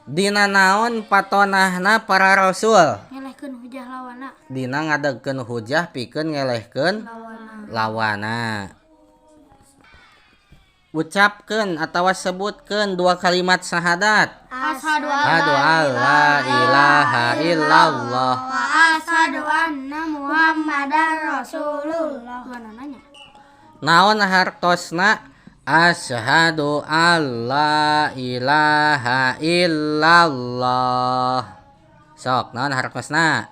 Dina naon patonahna para rasul? Ngelehkeun hujah lawana. Dina ngadegkeun hujah pikeun ngelehkeun lawana. Ucapkeun atawa sebutkeun dua kalimat syahadat. Asyhadu Asyhadu alla ilaha illallah. wa asyhadu anna Muhammadar Rasulullah. Nanya. Naon hartosna? Asyhadu alla ilaha illallah. Sok naon hartosna?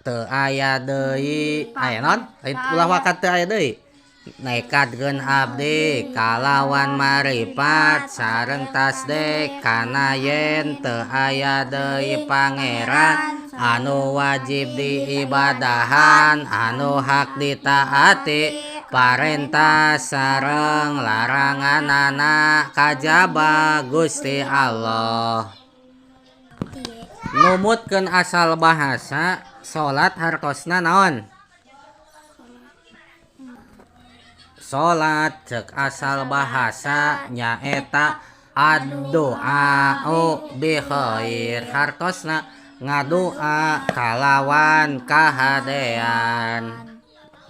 Teu aya deui. Aya naon? Lain ulah wakat teu aya deui. Nekatkeun abdi kalawan maripat sareng tasdek kana yen teu aya deui pangeran anu wajib diibadahan anu hak ditaati parentah sareng laranganana kajaba Gusti Allah. Numutkeun asal bahasa salat hartosna naon? Salat cek asal bahasa nyaeta ad-du'a'u bi khair. Hartosna ngadua kalawan kahadean.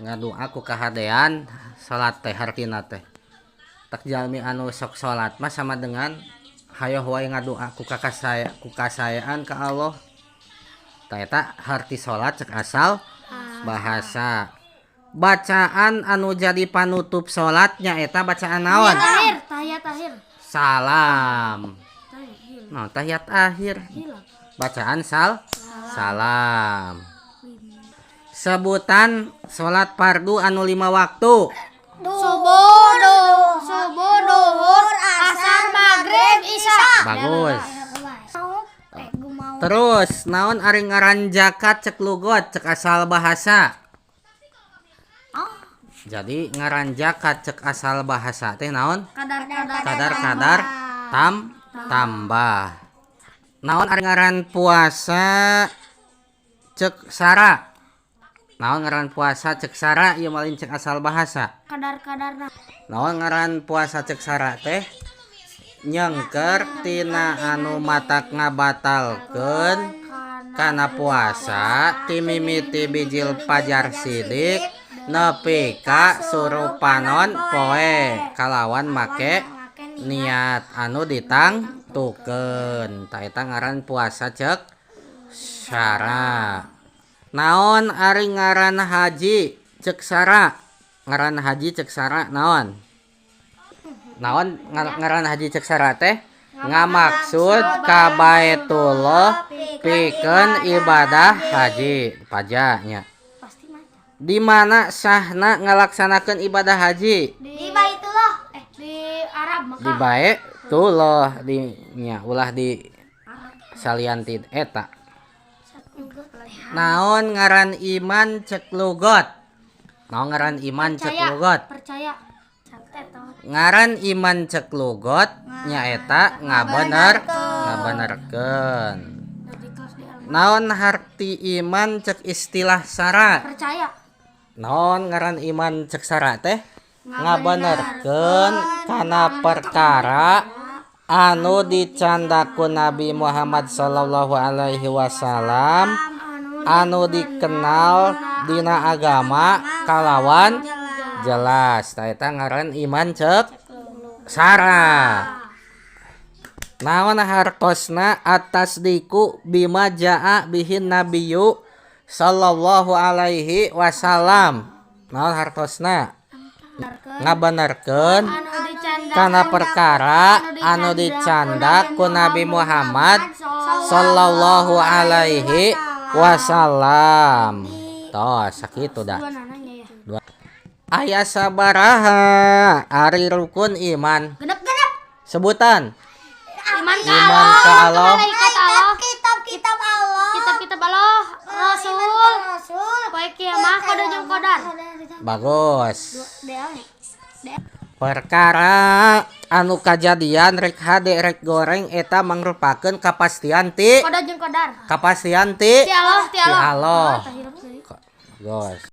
Ngadua ku kahadean salat teh hartina teh. Tak jalmi anu sok salat mah sama dengan hayo wae ngadua ku kasayaan ka Allah. Tah eta harti salat cek asal bahasa. Bacaan anu jadi panutup salatnya eta bacaan naon? Tahiyat akhir. Salam. Nah, tahiyat akhir. Bacaan salam. Sebutan salat fardu anu 5 waktu. Subuh, duhur, asar, maghrib, isya. Bagus. Terus naon ari ngaran zakat cek lugot cek asal bahasa. Jadi ngaran zakat cek asal bahasa teh naon? Kadar tambah. Naon ari ngaran puasa cek sara? Naon ngaran puasa cek sara ieu malin cek asal bahasa? Kadar-kadarna. Naon ngaran puasa cek sara teh? Nyengker tina anu matak ngabatalkeun kana puasa ti mimiti bijil pajar sidik nepi ka surupanon poe kalawan make niat anu ditangtukeun. Tah eta ngaran puasa cek syara. Naon ari ngaran haji cek syara? Ngaran haji cek syara naon? Naon ngaran haji cek syara teh? Ngamaksud ka Baitullah pikeun ibadah haji pajanya. Di mana sahna ngalaksanakeun ibadah haji? Di Baitullah. Di Arab Mekah. Di Baitullah di nya ulah di salianti eta. Naon ngaran iman cek lugot? Naon ngaran iman cek lugot? Percaya. Ngaran iman cek lugot nyaeta ngabenerkeun. Naon harti iman cek istilah syara? Percaya. Naon ngaran iman cek syara teh? Ngabenerkeun kana perkara anu dicandaku Nabi Muhammad sallallahu alaihi wasallam anu dikenal dina agama kalawan jelas. Tah eta ngaran iman cek syara. Naon hartosna atas diku bima jaa bihin nabiyyu sallallahu alaihi wasallam. Naon hartosna? Ngabenerkeun kana perkara anu dicandak ku Nabi Muhammad sallallahu alaihi wasallam. Toh sakitu dah. Aya sabaraha ari rukun iman? Genep. Sebutan. Iman ka Allah. Kitab Allah. Kitab Allah. Rasul. Poe kiamah kada jeung qadar. Bagus. Perkara anu kajadian rek hade rek goreng eta mangrupakeun kapastian ti Kada jeung qadar. kapastian ti Ti Allah. Allah. Bagus.